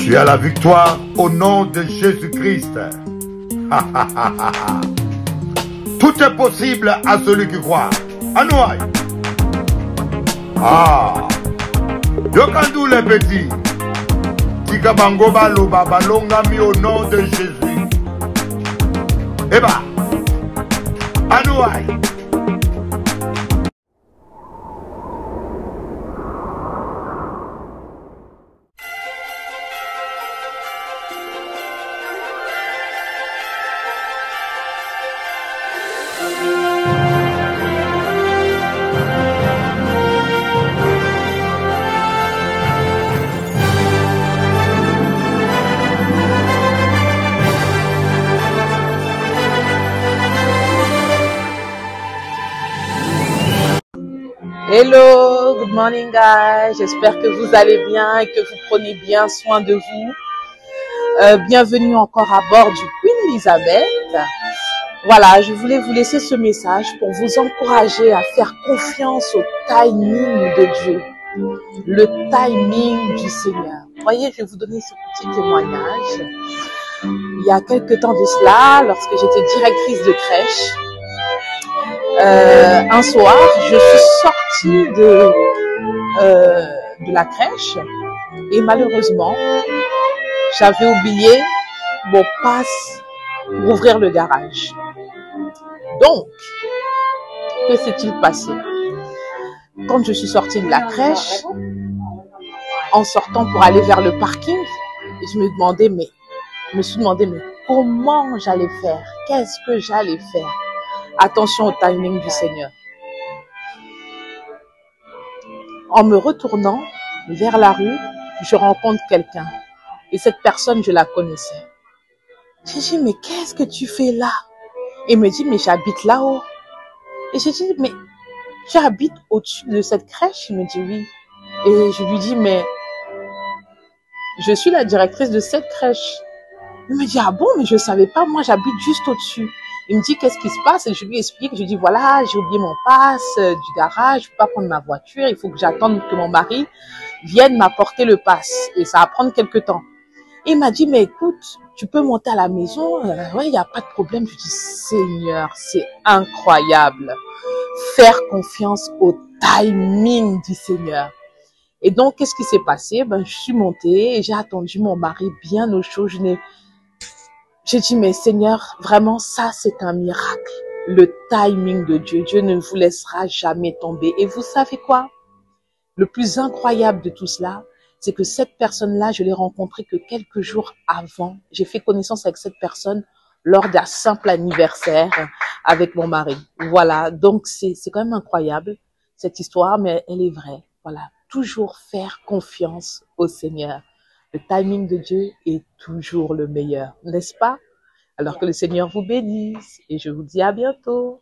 Tu as la victoire au nom de Jésus-Christ. Tout est possible à celui qui croit. Anouaï. Ah. Yokandou les petits. Tikabango balo babalongami au nom de Jésus. Eh bah. Anouaï. Hello, good morning guys, j'espère que vous allez bien et que vous prenez bien soin de vous. Bienvenue encore à bord du Queen Elizabeth. Voilà, je voulais vous laisser ce message pour vous encourager à faire confiance au timing de Dieu, le timing du Seigneur. Voyez, je vais vous donner ce petit témoignage. Il y a quelques temps de cela, lorsque j'étais directrice de crèche, un soir, je suis sortie de la crèche et malheureusement, j'avais oublié mon passe pour ouvrir le garage. Donc, que s'est-il passé? Quand je suis sortie de la crèche, en sortant pour aller vers le parking, je me suis demandé, mais comment j'allais faire? Qu'est-ce que j'allais faire? Attention au timing du Seigneur. En me retournant vers la rue, je rencontre quelqu'un. Et cette personne, je la connaissais. J'ai dit, mais qu'est-ce que tu fais là? Il me dit, mais j'habite là-haut. Et j'ai dit, mais tu habites au-dessus de cette crèche? Il me dit, oui. Et je lui dis, mais je suis la directrice de cette crèche. Il me dit, ah bon, mais je ne savais pas, moi j'habite juste au-dessus. Il me dit, qu'est-ce qui se passe? Et je lui explique, je lui dis, voilà, j'ai oublié mon passe du garage, je ne peux pas prendre ma voiture, il faut que j'attende que mon mari vienne m'apporter le passe. Et ça va prendre quelques temps. Et il m'a dit, mais écoute, tu peux monter à la maison, ouais, il n'y a pas de problème. Je dis, Seigneur, c'est incroyable. Faire confiance au timing du Seigneur. Et donc, qu'est-ce qui s'est passé? Ben, je suis montée et j'ai attendu mon mari bien au chaud. J'ai dit, mais Seigneur, vraiment, ça, c'est un miracle. Le timing de Dieu. Dieu ne vous laissera jamais tomber. Et vous savez quoi? Le plus incroyable de tout cela, c'est que cette personne-là, je l'ai rencontrée que quelques jours avant. J'ai fait connaissance avec cette personne lors d'un simple anniversaire avec mon mari. Voilà. Donc, c'est quand même incroyable, cette histoire, mais elle est vraie. Voilà. Toujours faire confiance au Seigneur. Le timing de Dieu est toujours le meilleur, n'est-ce pas? Alors que le Seigneur vous bénisse et je vous dis à bientôt.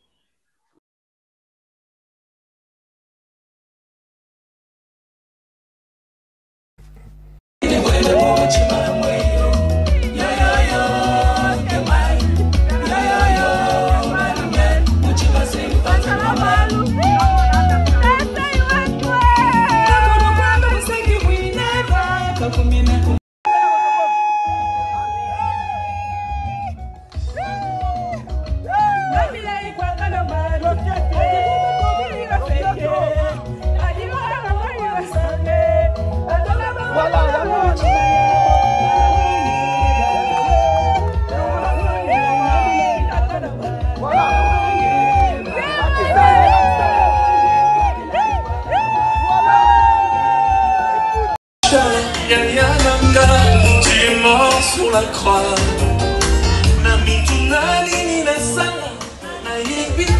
Tu es mort sur la croix.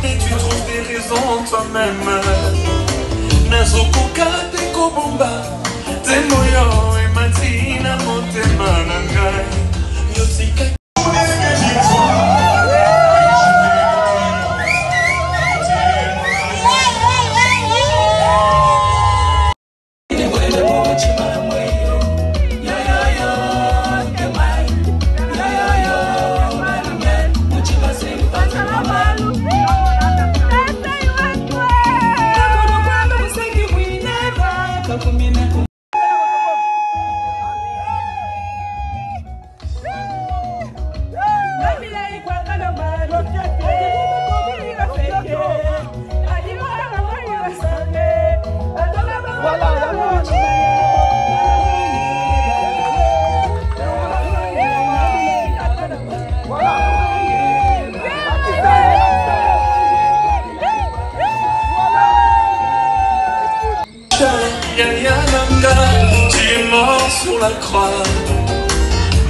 Tu trouves des raisons toi-même. Nazokuka te kobomba. Te moyo e matina motema nangai. Yotika.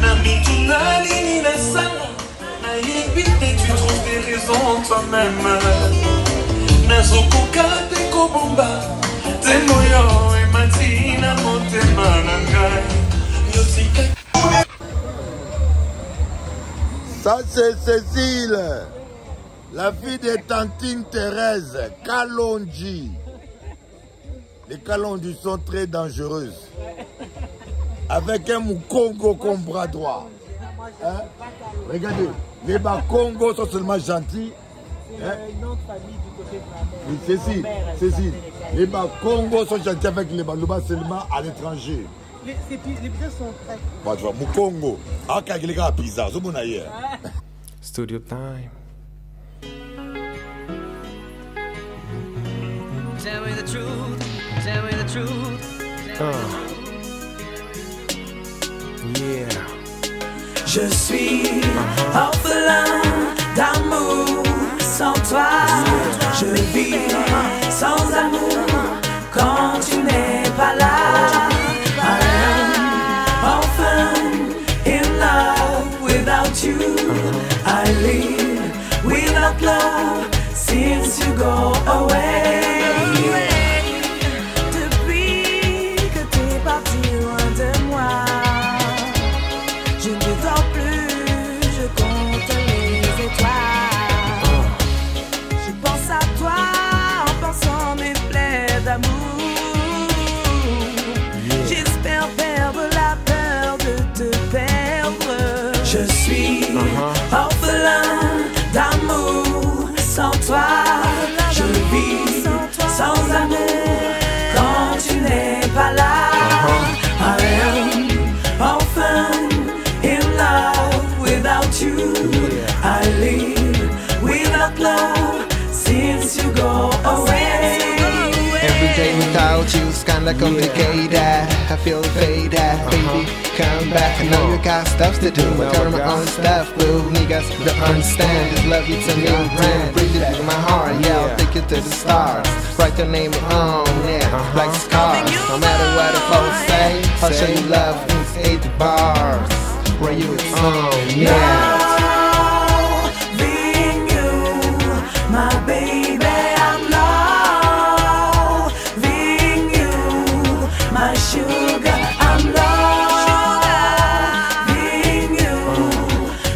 Namituna nini na sala nayebi te tu trouves des raisons toi-même nazokoka te kobomba nzembo yo emati na motema na ngai yotika. Ça c'est Cécile, la fille de Tantine Thérèse, Kalonji. Les Kalonji sont très dangereuses. Avec un Mukongo comme bras droit. Hein? Regardez, les Bakongo sont seulement gentils. Hein? Une autre famille du côté de ma mère. Cécile, les Bakongo sont gentils avec les Baluba seulement à l'étranger. Les pizzas sont très... Bah, tu vois, Mukongo. Ah, quand il y a pizza, c'est bon ailleurs. Studio time. Tell me the truth, tell me the truth. Yeah. Je suis orphelin d'amour sans toi. Je vis sans amour quand tu n'es pas là. I am orphan in love without you. I live without love since you go away. Depuis que t'es parti loin de moi, je ne dors plus, je compte les étoiles. Je pense à toi en pensant mes plaies d'amour. J'espère perdre la peur de te perdre. Je suis orphelin d'amour sans toi. Je vis sans amour quand tu n'es pas là. I am orphan in love without you. I live without love since you go away. Every day without you's kinda complicated. I feel faded, baby. Come back, I know you got stuff to do. I got my own stuff, boo. Niggas don't understand this love you to me, grand. Breathe it in my heart, yeah, I'll take you to the stars. Write your name on, yeah, like scars. No matter what the folks say, I'll show you love in 8 bars. Where you on, yeah. Loving you, my baby, I'm loving you, my sugar, I'm loving you,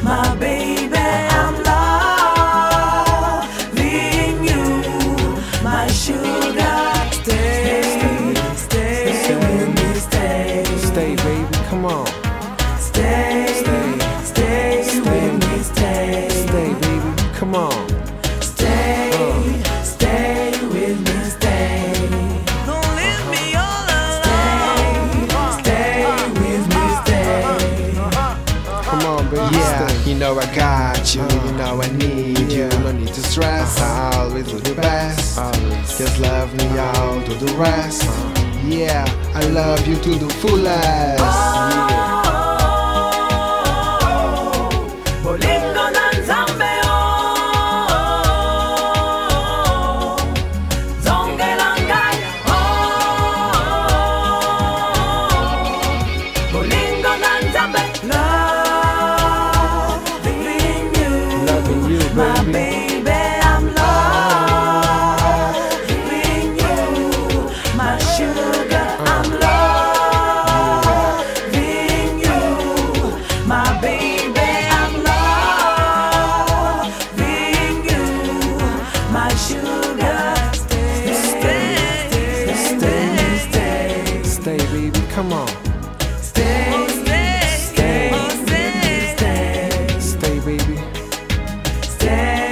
my baby, I'm loving you, my sugar. Stay with me, stay. Stay, baby, come on. Stay with me, stay. Stay, baby, come on. Stay with me, stay. Don't leave me all alone. Stay with me, stay. Come on, baby. Yeah, you know I got you. You know I need you. No need to stress. I always do the best. Just love me, I'll do the rest. Yeah, I love you to the fullest. Yeah. Bolingo na nzambe zongela ngai bolingo na nzambe loving you, my baby, I'm loving you, my sugar, I'm loving you, my baby, I'm loving you, my sugar. Stay, baby, come on. Stay with me, stay. Stay, baby. Stay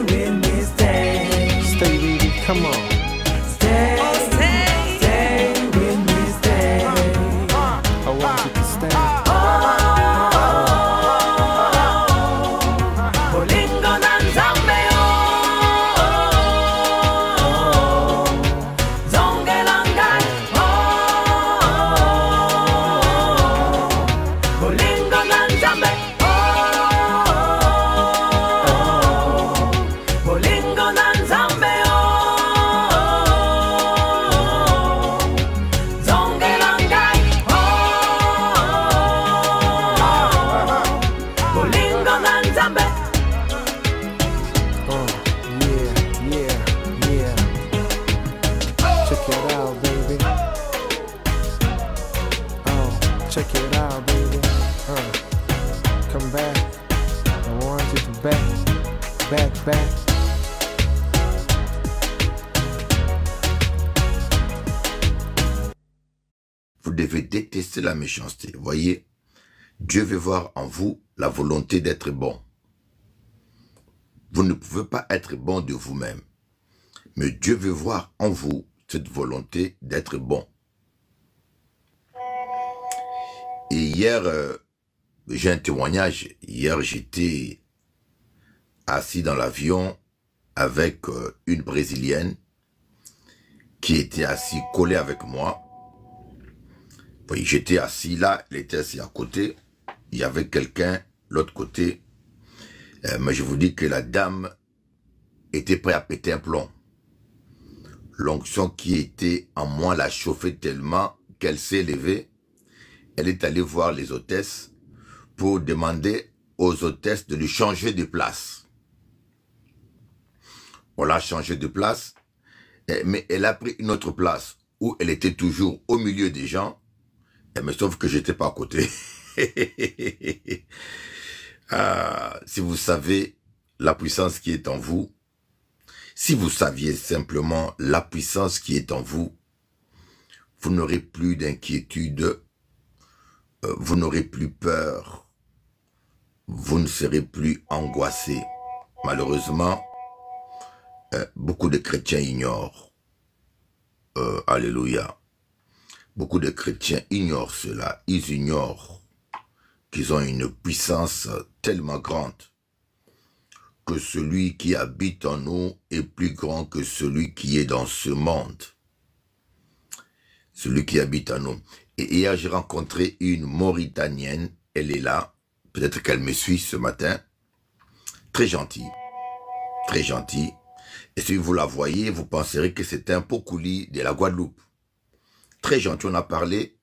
with me, stay. Stay, baby, come on. Stay with me, stay. I want you to stay. Bolingo na nzambe zongela ngai Check it out, baby. Come back. I want you to back. Vous devez détester la méchanceté. Voyez, Dieu veut voir en vous la volonté d'être bon. Vous ne pouvez pas être bon de vous-même. Mais Dieu veut voir en vous cette volonté d'être bon. Et hier, j'ai un témoignage. Hier, j'étais assis dans l'avion avec une Brésilienne qui était assise collée avec moi. Oui, j'étais assis là, elle était assise à côté. Il y avait quelqu'un l'autre côté. Mais je vous dis que la dame était prête à péter un plomb. L'onction qui était en moi l'a chauffée tellement qu'elle s'est levée. Elle est allée voir les hôtesses pour demander aux hôtesses de lui changer de place. On l'a changé de place, mais elle a pris une autre place où elle était toujours au milieu des gens, mais sauf que j'étais pas à côté. Ah, si vous savez la puissance qui est en vous, si vous saviez simplement la puissance qui est en vous, vous n'aurez plus d'inquiétude, vous n'aurez plus peur, vous ne serez plus angoissé. Malheureusement, beaucoup de chrétiens ignorent. Alléluia. Beaucoup de chrétiens ignorent cela. Ils ignorent qu'ils ont une puissance tellement grande que celui qui habite en nous est plus grand que celui qui est dans ce monde. Celui qui habite en nous. Et hier, j'ai rencontré une Mauritanienne. Elle est là. Peut-être qu'elle me suit ce matin. Très gentille. Très gentille. Et si vous la voyez, vous penserez que c'est un Pokouli de la Guadeloupe. Très gentille, on a parlé.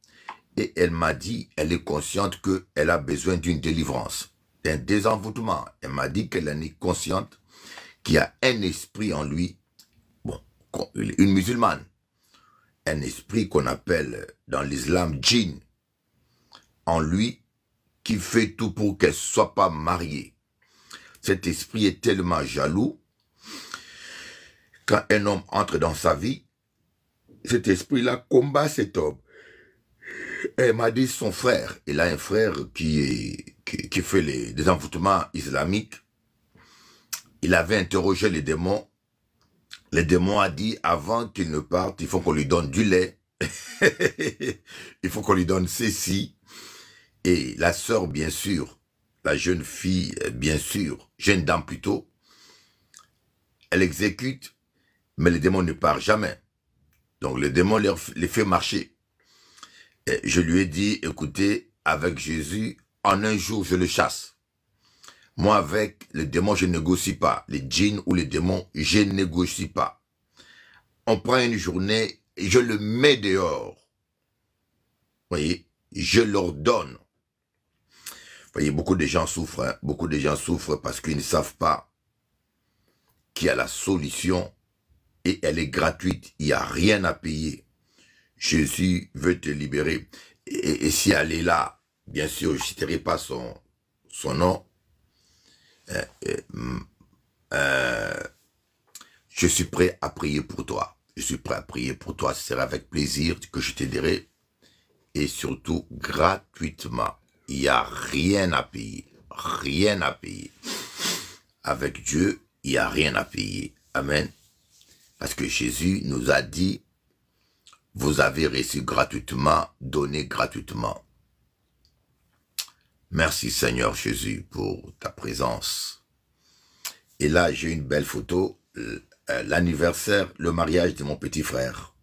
Et elle m'a dit, elle est consciente qu'elle a besoin d'une délivrance, d'un désenvoûtement. Elle m'a dit qu'elle en est consciente qu'il y a un esprit en lui, bon, une musulmane, un esprit qu'on appelle dans l'islam djinn, en lui, qui fait tout pour qu'elle ne soit pas mariée. Cet esprit est tellement jaloux, quand un homme entre dans sa vie, cet esprit-là combat cet homme. Elle m'a dit son frère, il a un frère qui fait des envoûtements islamiques. Il avait interrogé les démons. Les démons a dit, avant qu'il ne parte, il faut qu'on lui donne du lait. Il faut qu'on lui donne ceci. Et la sœur, bien sûr, la jeune fille, bien sûr, jeune dame plutôt, elle exécute, mais les démons ne partent jamais. Donc le démon les fait marcher. Et je lui ai dit, écoutez, avec Jésus, en un jour, je le chasse. Moi, avec les démons, je ne négocie pas. Les djinns ou les démons, je ne négocie pas. On prend une journée et je le mets dehors. Vous voyez, je leur donne. Vous voyez, beaucoup de gens souffrent. Hein? Beaucoup de gens souffrent parce qu'ils ne savent pas qu'il y a la solution et elle est gratuite. Il n'y a rien à payer. Jésus veut te libérer. Et si elle est là, bien sûr, je ne citerai pas son nom. Je suis prêt à prier pour toi. Je suis prêt à prier pour toi. Ce sera avec plaisir que je t'aiderai. Et surtout, gratuitement. Il n'y a rien à payer. Rien à payer. Avec Dieu, il n'y a rien à payer. Amen. Parce que Jésus nous a dit, vous avez reçu gratuitement, donné gratuitement. Merci Seigneur Jésus pour ta présence. Et là, j'ai une belle photo, l'anniversaire, le mariage de mon petit frère.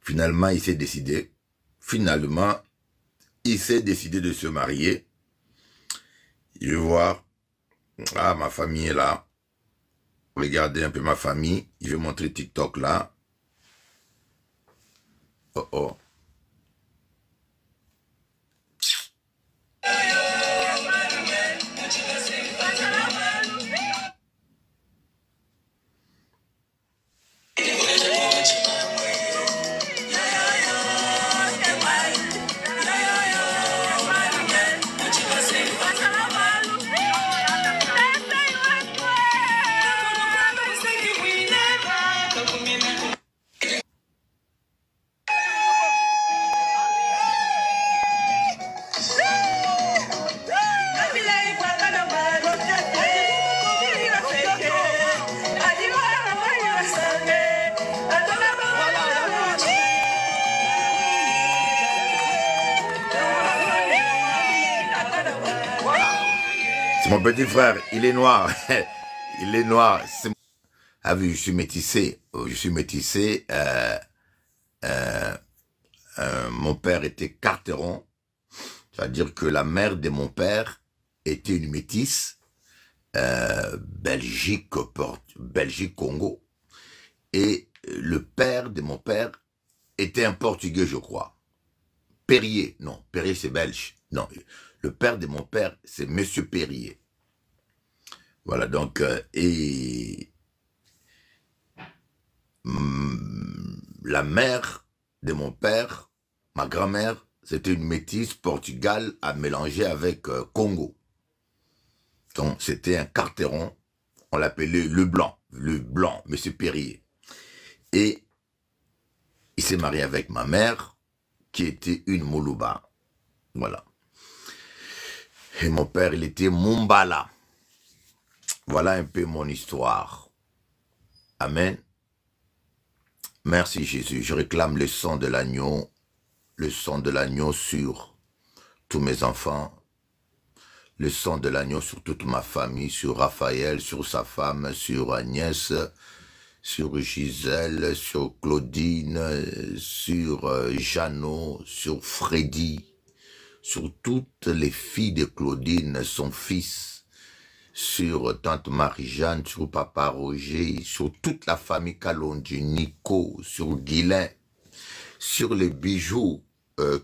Finalement, il s'est décidé. Finalement, il s'est décidé de se marier. Je vais voir. Ah, ma famille est là. Regardez un peu ma famille. Je vais montrer TikTok là. Oh oh. Mon petit frère, il est noir. Il est noir. Ah oui, je suis métissé. Je suis métissé. Mon père était carteron. C'est-à-dire que la mère de mon père était une métisse. Belgique-Congo. Et le père de mon père était un Portugais, je crois. Perrier. Non, Perrier, c'est belge. Non, le père de mon père, c'est Monsieur Perrier. Voilà, donc, la mère de mon père, ma grand-mère, c'était une métisse Portugal à mélanger avec Congo. Donc, c'était un carteron, on l'appelait le blanc, Monsieur Perrier. Et il s'est marié avec ma mère, qui était une Moulouba. Voilà. Et mon père, il était Mumbala. Voilà un peu mon histoire. Amen. Merci Jésus. Je réclame le sang de l'agneau sur tous mes enfants, le sang de l'agneau sur toute ma famille, sur Raphaël, sur sa femme, sur Agnès, sur Gisèle, sur Claudine, sur Jeannot, sur Freddy, sur toutes les filles de Claudine, son fils, sur tante Marie-Jeanne, sur papa Roger, sur toute la famille Kalonji, Nico, sur Guilain, sur les bijoux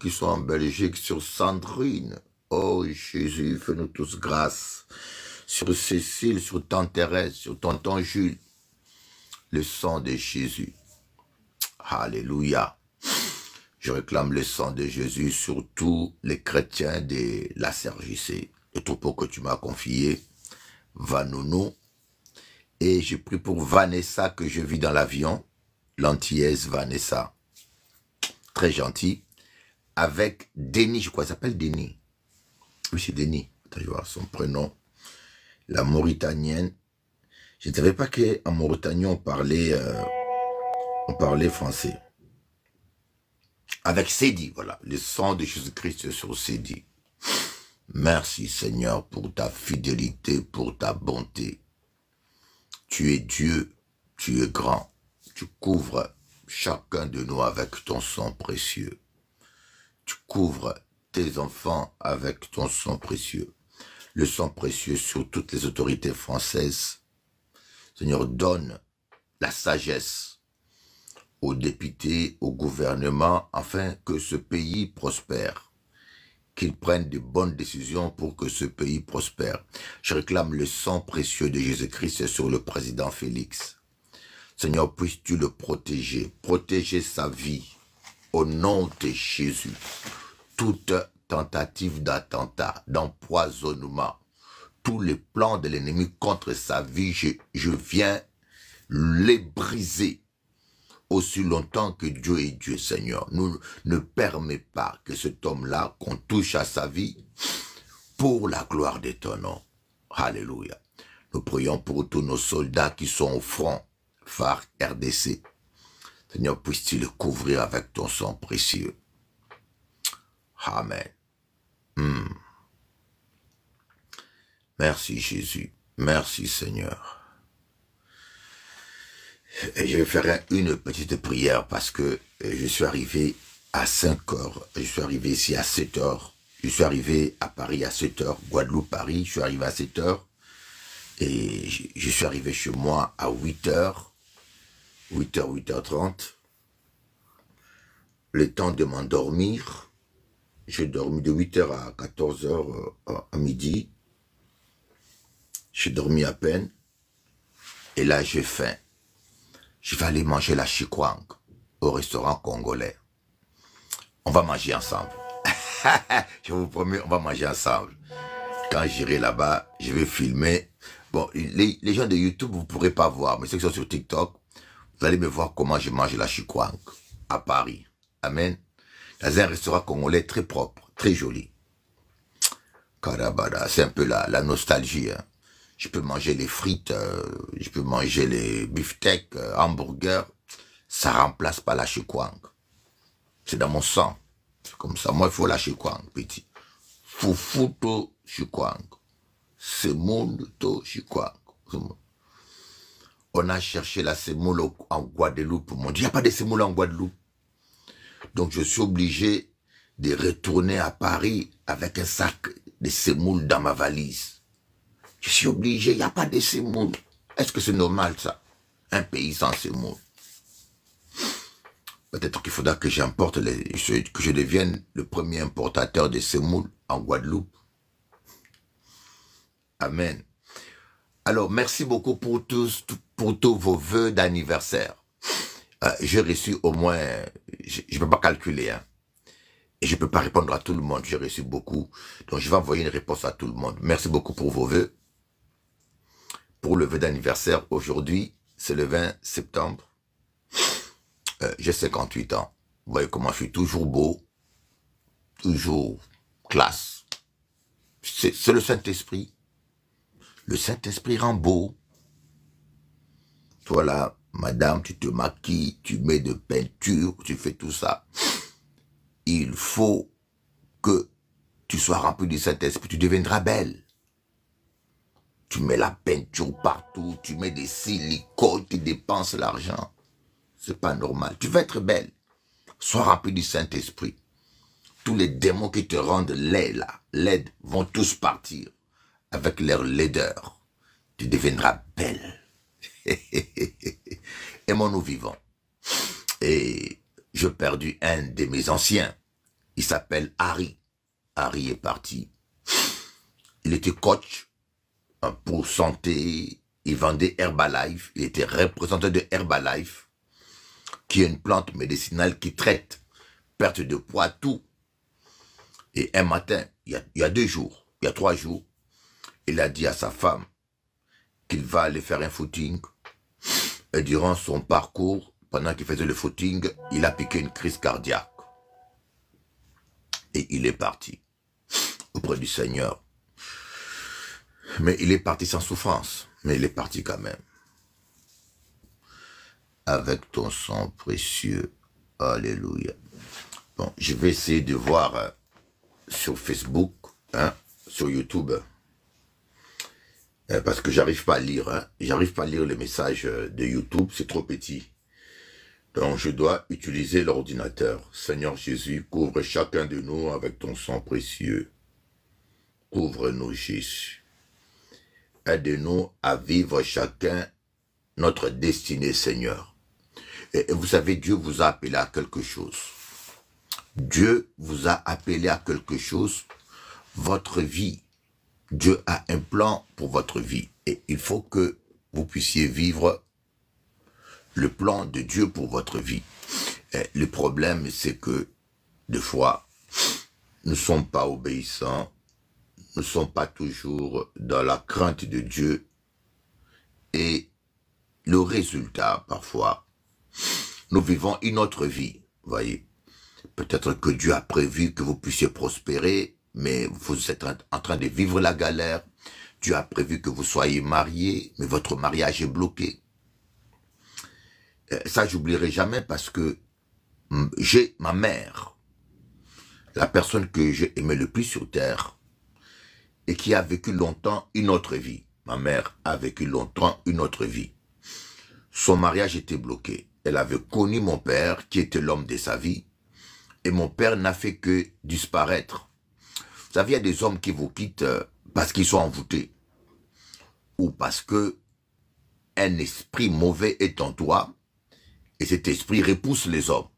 qui sont en Belgique, sur Sandrine. Oh Jésus, fais-nous tous grâce. Sur Cécile, sur tante Thérèse, sur tonton Jules. Le sang de Jésus. Alléluia. Je réclame le sang de Jésus sur tous les chrétiens de la CRJC. Le troupeau que tu m'as confié, Vanounou. Et je prie pour Vanessa que je vis dans l'avion. L'antillaise Vanessa. Très gentil. Avec Denis, je crois, il s'appelle Denis. Oui, c'est Denis. Attends, je vais voir son prénom. La Mauritanienne. Je ne savais pas qu'en Mauritanie, on parlait français. Avec Cédi, voilà. Le sang de Jésus-Christ sur Cédi. Merci Seigneur pour ta fidélité, pour ta bonté. Tu es Dieu, tu es grand. Tu couvres chacun de nous avec ton sang précieux. Tu couvres tes enfants avec ton sang précieux. Le sang précieux sur toutes les autorités françaises. Seigneur, donne la sagesse aux députés, au gouvernement, afin que ce pays prospère. Qu'ils prennent de bonnes décisions pour que ce pays prospère. Je réclame le sang précieux de Jésus-Christ sur le président Félix. Seigneur, puisses-tu le protéger sa vie. Au nom de Jésus, toute tentative d'attentat, d'empoisonnement, tous les plans de l'ennemi contre sa vie, je viens les briser. Aussi longtemps que Dieu est Dieu, Seigneur, nous ne permet pas que cet homme-là, qu'on touche à sa vie, pour la gloire de ton nom. Alléluia. Nous prions pour tous nos soldats qui sont au front, phare RDC. Seigneur, puisses-tu le couvrir avec ton sang précieux. Amen. Merci Jésus. Merci Seigneur. Et je vais faire une petite prière parce que je suis arrivé à 5 heures. Je suis arrivé ici à 7 heures. Je suis arrivé à Paris à 7 heures. Guadeloupe, Paris. Je suis arrivé à 7 heures. Et je suis arrivé chez moi à 8 heures. 8h30. Le temps de m'endormir. J'ai dormi de 8h à 14h à midi. J'ai dormi à peine. Et là, j'ai faim. Je vais aller manger la chikwang au restaurant congolais. On va manger ensemble. Je vous promets, on va manger ensemble. Quand j'irai là-bas, je vais filmer. Bon, les gens de YouTube, vous ne pourrez pas voir, mais ceux qui sont sur TikTok, vous allez me voir comment je mange la chikwang à Paris. Amen. Dans un restaurant congolais très propre, très joli. Karabada, c'est un peu la nostalgie. Hein. Je peux manger les frites, je peux manger les beefsteaks, hamburgers. Ça remplace pas la chikwang. C'est dans mon sang. C'est comme ça. Moi, il faut la chikwang, petit. Fufuto chikwang. semoule, je crois. On a cherché la semoule en Guadeloupe. Mon Dieu, il n'y a pas de semoule en Guadeloupe. Donc je suis obligé de retourner à Paris avec un sac de semoule dans ma valise. Je suis obligé, il n'y a pas de semoule. Est-ce que c'est normal ça? Un pays sans semoule. Peut-être qu'il faudra que j'importe, que je devienne le premier importateur de semoule en Guadeloupe. Amen. Alors, merci beaucoup pour tous vos vœux d'anniversaire. J'ai reçu au moins, je ne peux pas calculer, hein. Et je ne peux pas répondre à tout le monde. J'ai reçu beaucoup. Donc, je vais envoyer une réponse à tout le monde. Merci beaucoup pour vos vœux. Pour le vœu d'anniversaire, aujourd'hui, c'est le 20 septembre. J'ai 58 ans. Vous voyez comment je suis toujours beau. Toujours classe. C'est le Saint-Esprit. Le Saint-Esprit rend beau. Toi là, madame, tu te maquilles, tu mets de peinture, tu fais tout ça. Il faut que tu sois rempli du Saint-Esprit, tu deviendras belle. Tu mets la peinture partout, tu mets des silicones, tu dépenses l'argent. C'est pas normal. Tu vas être belle. Sois rempli du Saint-Esprit. Tous les démons qui te rendent laide, vont tous partir avec leur laideur. Tu deviendras belle. Aimons-nous vivants. Et j'ai perdu un de mes anciens. Il s'appelle Harry. Harry est parti. Il était coach pour santé. Il vendait Herbalife. Il était représentant de Herbalife, qui est une plante médicinale qui traite perte de poids, tout. Et un matin, il y a 2 jours, il y a 3 jours, il a dit à sa femme qu'il va aller faire un footing. Et durant son parcours, pendant qu'il faisait le footing, il a piqué une crise cardiaque. Et il est parti auprès du Seigneur. Mais il est parti sans souffrance. Mais il est parti quand même. Avec ton sang précieux. Alléluia. Bon, je vais essayer de voir sur Facebook, hein, sur YouTube. Parce que j'arrive pas à lire. Hein, j'arrive pas à lire les messages de YouTube. C'est trop petit. Donc, je dois utiliser l'ordinateur. Seigneur Jésus, couvre chacun de nous avec ton sang précieux. Couvre-nous, Jésus. Aide-nous à vivre chacun notre destinée, Seigneur. Et vous savez, Dieu vous a appelé à quelque chose. Dieu vous a appelé à quelque chose, votre vie. Dieu a un plan pour votre vie. Et il faut que vous puissiez vivre le plan de Dieu pour votre vie. Et le problème, c'est que, des fois, nous ne sommes pas obéissants, nous ne sommes pas toujours dans la crainte de Dieu. Et le résultat, parfois, nous vivons une autre vie, voyez. Peut-être que Dieu a prévu que vous puissiez prospérer, mais vous êtes en train de vivre la galère. Dieu a prévu que vous soyez mariés, mais votre mariage est bloqué. Ça, j'oublierai jamais parce que j'ai ma mère, la personne que j'ai aimée le plus sur terre, et qui a vécu longtemps une autre vie. Ma mère a vécu longtemps une autre vie. Son mariage était bloqué. Elle avait connu mon père, qui était l'homme de sa vie, et mon père n'a fait que disparaître. Vous savez, il y a des hommes qui vous quittent parce qu'ils sont envoûtés, ou parce que un esprit mauvais est en toi, et cet esprit repousse les hommes.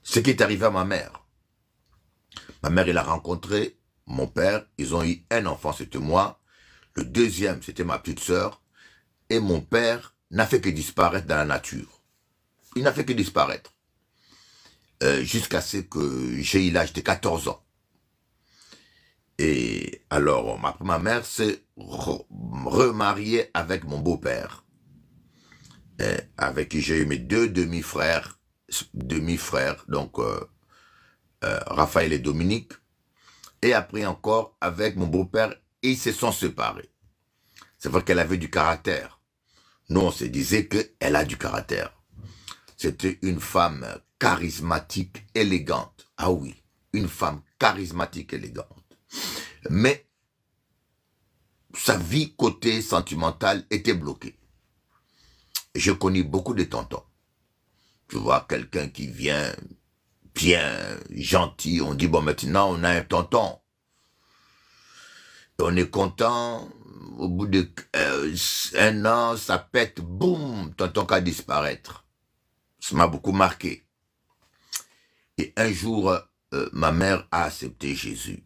Ce qui est arrivé à ma mère. Ma mère, elle a rencontré mon père, ils ont eu un enfant, c'était moi. Le deuxième, c'était ma petite sœur. Et mon père n'a fait que disparaître dans la nature. Il n'a fait que disparaître. Jusqu'à ce que j'ai eu l'âge de 14 ans. Et alors, ma mère s'est remariée avec mon beau-père. Avec qui j'ai eu mes 2 demi-frères, donc Raphaël et Dominique. Et après encore, avec mon beau-père, ils se sont séparés. C'est vrai qu'elle avait du caractère. Nous, on se disait qu'elle a du caractère. C'était une femme charismatique, élégante. Ah oui, une femme charismatique, élégante. Mais, sa vie côté sentimental était bloquée. Je connais beaucoup de tontons. Tu vois quelqu'un qui vient bien, gentil, on dit, bon, maintenant, on a un tonton. On est content, au bout de 1 an, ça pète, boum, tonton qu'à disparaître. Ça m'a beaucoup marqué. Et un jour, ma mère a accepté Jésus.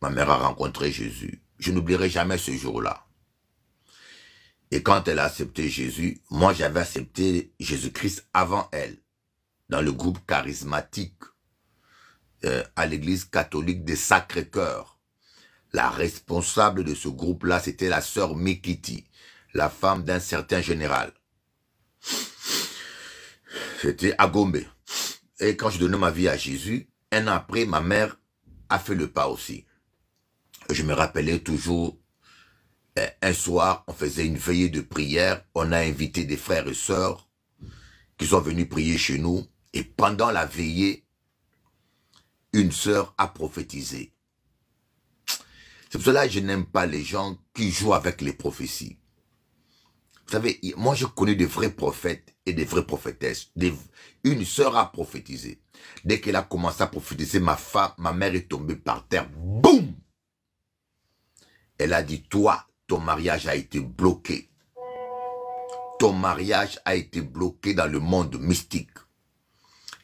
Ma mère a rencontré Jésus. Je n'oublierai jamais ce jour-là. Et quand elle a accepté Jésus, moi j'avais accepté Jésus-Christ avant elle, dans le groupe charismatique à l'église catholique des Sacré-Cœur. La responsable de ce groupe-là, c'était la sœur Mikiti, la femme d'un certain général. C'était à Gombe. Et quand je donnais ma vie à Jésus, 1 an après, ma mère a fait le pas aussi. Je me rappelais toujours, un soir, on faisait une veillée de prière, on a invité des frères et sœurs qui sont venus prier chez nous, et pendant la veillée, une sœur a prophétisé. C'est pour cela que je n'aime pas les gens qui jouent avec les prophéties. Vous savez, moi je connais des vrais prophètes et des vraies prophétesses. Une sœur a prophétisé. Dès qu'elle a commencé à prophétiser, ma mère est tombée par terre. Boum! Elle a dit, toi, ton mariage a été bloqué. Ton mariage a été bloqué dans le monde mystique.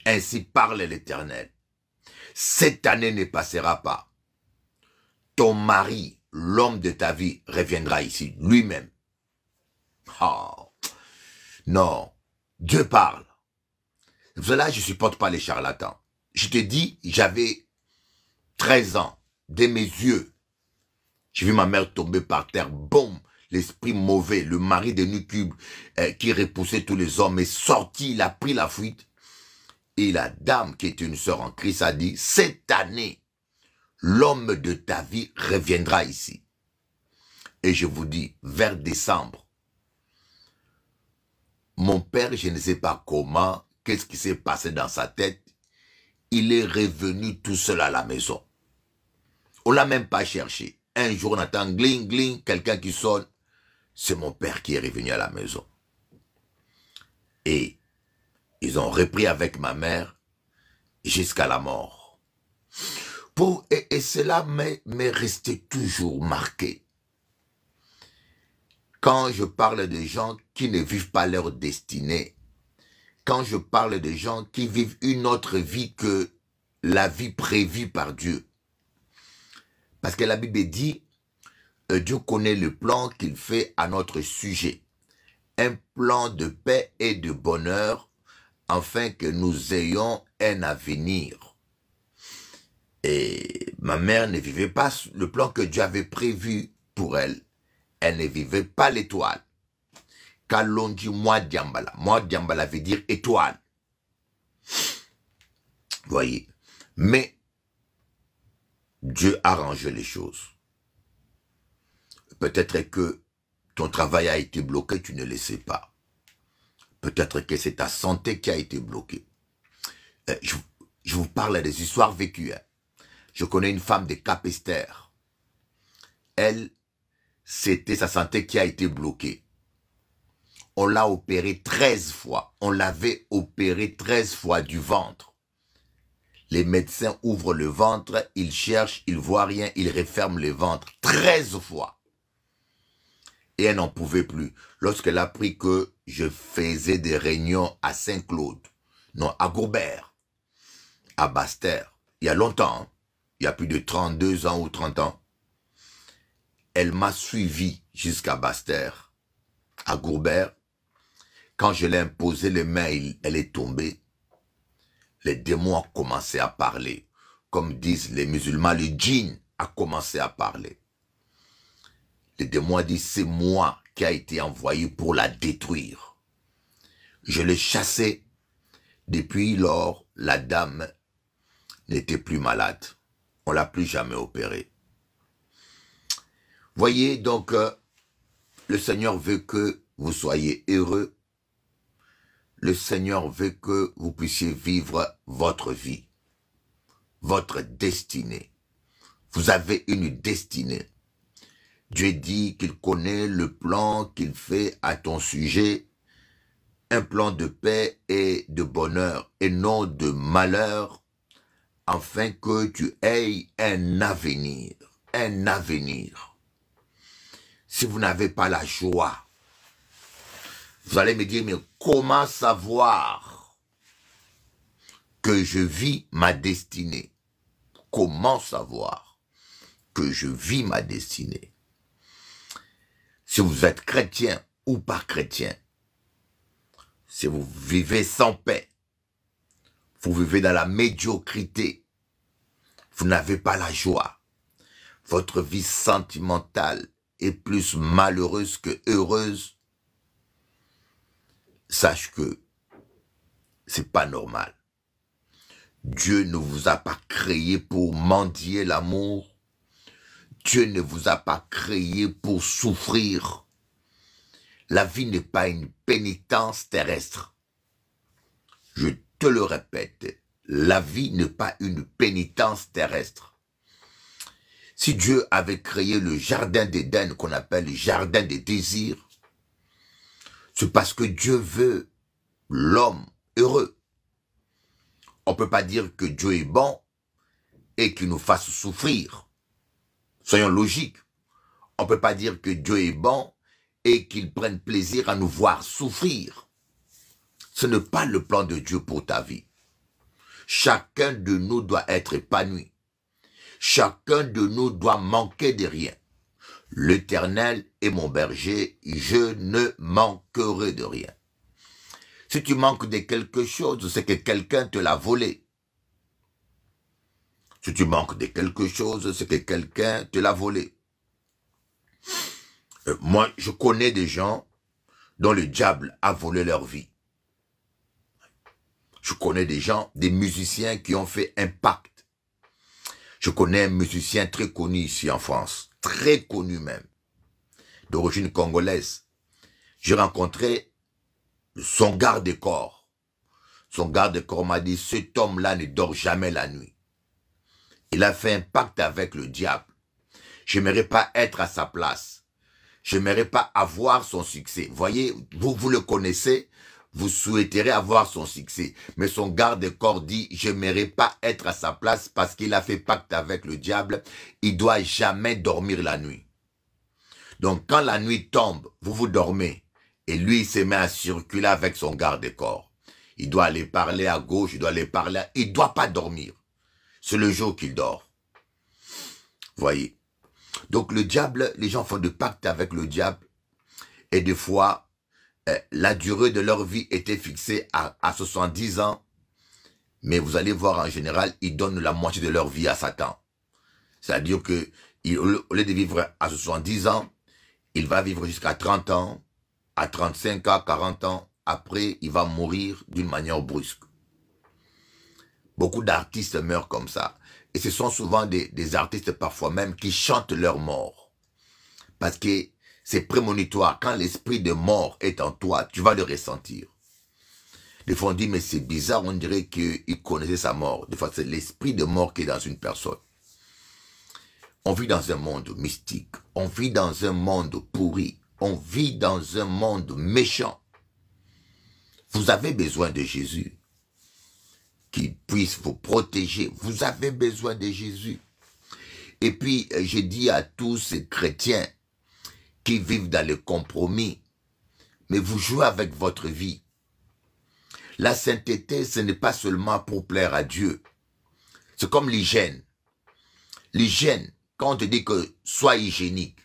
Ainsi parle l'Éternel. Cette année ne passera pas. Ton mari, l'homme de ta vie, reviendra ici, lui-même. Oh, non, Dieu parle. C'est pour cela que je ne supporte pas les charlatans. Je te dis, j'avais 13 ans, de mes yeux. J'ai vu ma mère tomber par terre, boum, l'esprit mauvais, le mari de Nucube qui repoussait tous les hommes est sorti, il a pris la fuite. Et la dame qui est une sœur en Christ a dit, cette année, l'homme de ta vie reviendra ici. Et je vous dis, vers décembre, mon père, je ne sais pas comment, qu'est-ce qui s'est passé dans sa tête, il est revenu tout seul à la maison. On l'a même pas cherché. Un jour, on entend gling, gling, quelqu'un qui sonne. C'est mon père qui est revenu à la maison. Et ils ont repris avec ma mère jusqu'à la mort. Et cela m'est resté toujours marqué. Quand je parle de gens qui ne vivent pas leur destinée, quand je parle de gens qui vivent une autre vie que la vie prévue par Dieu. Parce que la Bible dit, Dieu connaît le plan qu'il fait à notre sujet. Un plan de paix et de bonheur, afin que nous ayons un avenir. Et ma mère ne vivait pas le plan que Dieu avait prévu pour elle. Elle ne vivait pas l'étoile. Kalonji Moi Diambala. Moi Diambala veut dire étoile. Voyez. Mais Dieu a arrangé les choses. Peut-être que ton travail a été bloqué, tu ne le sais pas. Peut-être que c'est ta santé qui a été bloquée. Je vous parle des histoires vécues. Hein. Je connais une femme de Cap-Esther. Elle, c'était sa santé qui a été bloquée. On l'a opérée 13 fois. On l'avait opérée 13 fois du ventre. Les médecins ouvrent le ventre, ils cherchent, ils voient rien, ils referment le ventre 13 fois. Et elle n'en pouvait plus. Lorsqu'elle a appris que je faisais des réunions à Saint-Claude, non, à Gourbert, à Basse-Terre, il y a longtemps, hein, il y a plus de 32 ans ou 30 ans, elle m'a suivi jusqu'à Basse-Terre, à Gourbert. Quand je l'ai imposé les mains, elle est tombée. Les démons ont commencé à parler. Comme disent les musulmans, le djinn a commencé à parler. Les démons ont dit, c'est moi qui a été envoyé pour la détruire. Je l'ai chassé. Depuis lors, la dame n'était plus malade. On ne l'a plus jamais opérée. Voyez, donc, le Seigneur veut que vous soyez heureux. Le Seigneur veut que vous puissiez vivre votre vie, votre destinée. Vous avez une destinée. Dieu dit qu'il connaît le plan qu'il fait à ton sujet, un plan de paix et de bonheur, et non de malheur, afin que tu aies un avenir. Un avenir. Si vous n'avez pas la joie, vous allez me dire, mais comment savoir que je vis ma destinée? Comment savoir que je vis ma destinée? Si vous êtes chrétien ou pas chrétien, si vous vivez sans paix, vous vivez dans la médiocrité, vous n'avez pas la joie, votre vie sentimentale est plus malheureuse que heureuse, sache que c'est pas normal. Dieu ne vous a pas créé pour mendier l'amour. Dieu ne vous a pas créé pour souffrir. La vie n'est pas une pénitence terrestre. Je te le répète, la vie n'est pas une pénitence terrestre. Si Dieu avait créé le jardin d'Éden qu'on appelle le jardin des désirs, c'est parce que Dieu veut l'homme heureux. On ne peut pas dire que Dieu est bon et qu'il nous fasse souffrir. Soyons logiques. On ne peut pas dire que Dieu est bon et qu'il prenne plaisir à nous voir souffrir. Ce n'est pas le plan de Dieu pour ta vie. Chacun de nous doit être épanoui. Chacun de nous doit manquer de rien. L'Éternel est mon berger, je ne manquerai de rien. Si tu manques de quelque chose, c'est que quelqu'un te l'a volé. Si tu manques de quelque chose, c'est que quelqu'un te l'a volé. Moi, je connais des gens dont le diable a volé leur vie. Je connais des gens, des musiciens qui ont fait impact. Je connais un musicien très connu ici en France, très connu même, d'origine congolaise. J'ai rencontré son garde-corps. Son garde-corps m'a dit, cet homme-là ne dort jamais la nuit. Il a fait un pacte avec le diable. J'aimerais pas être à sa place. J'aimerais pas avoir son succès. Voyez, vous le connaissez, vous souhaiterez avoir son succès. Mais son garde-corps dit, j'aimerais pas être à sa place parce qu'il a fait pacte avec le diable. Il doit jamais dormir la nuit. Donc quand la nuit tombe, vous dormez. Et lui, il se met à circuler avec son garde-corps. Il doit aller parler à gauche, il doit aller parler Il ne doit pas dormir. C'est le jour qu'il dort. Voyez. Donc le diable, les gens font des pactes avec le diable. Et des fois, la durée de leur vie était fixée à 70 ans. Mais vous allez voir en général, ils donnent la moitié de leur vie à Satan. C'est-à-dire que au lieu de vivre à 70 ans, il va vivre jusqu'à 30 ans. À 35 ans, 40 ans, après, il va mourir d'une manière brusque. Beaucoup d'artistes meurent comme ça. Et ce sont souvent des artistes parfois même qui chantent leur mort. Parce que c'est prémonitoire. Quand l'esprit de mort est en toi, tu vas le ressentir. Des fois on dit, mais c'est bizarre, on dirait qu'il connaissait sa mort. Des fois c'est l'esprit de mort qui est dans une personne. On vit dans un monde mystique. On vit dans un monde pourri. On vit dans un monde méchant. Vous avez besoin de Jésus, qu'il puisse vous protéger. Vous avez besoin de Jésus. Et puis, je dis à tous ces chrétiens qui vivent dans le compromis, mais vous jouez avec votre vie. La sainteté, ce n'est pas seulement pour plaire à Dieu. C'est comme l'hygiène. L'hygiène, quand on te dit que sois hygiénique,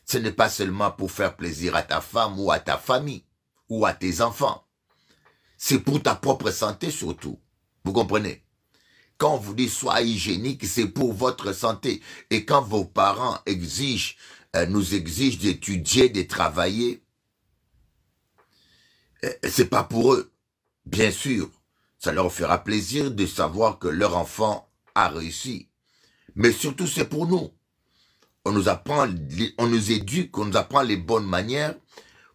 ce n'est pas seulement pour faire plaisir à ta femme ou à ta famille ou à tes enfants. C'est pour ta propre santé surtout. Vous comprenez? Quand on vous dit sois hygiénique, c'est pour votre santé. Et quand vos parents nous exigent d'étudier, de travailler, c'est pas pour eux. Bien sûr, ça leur fera plaisir de savoir que leur enfant a réussi. Mais surtout, c'est pour nous. On nous apprend, on nous éduque, on nous apprend les bonnes manières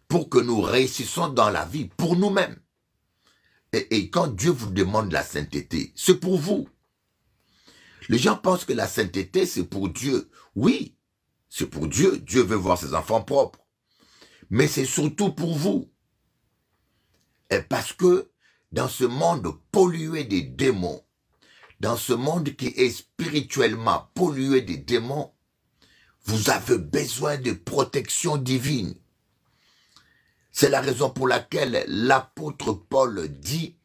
pour que nous réussissons dans la vie, pour nous-mêmes. Et quand Dieu vous demande la sainteté, c'est pour vous. Les gens pensent que la sainteté, c'est pour Dieu. Oui, C'est pour Dieu. Dieu veut voir ses enfants propres. Mais c'est surtout pour vous. Et parce que dans ce monde pollué des démons, dans ce monde qui est spirituellement pollué des démons, vous avez besoin de protection divine. C'est la raison pour laquelle l'apôtre Paul dit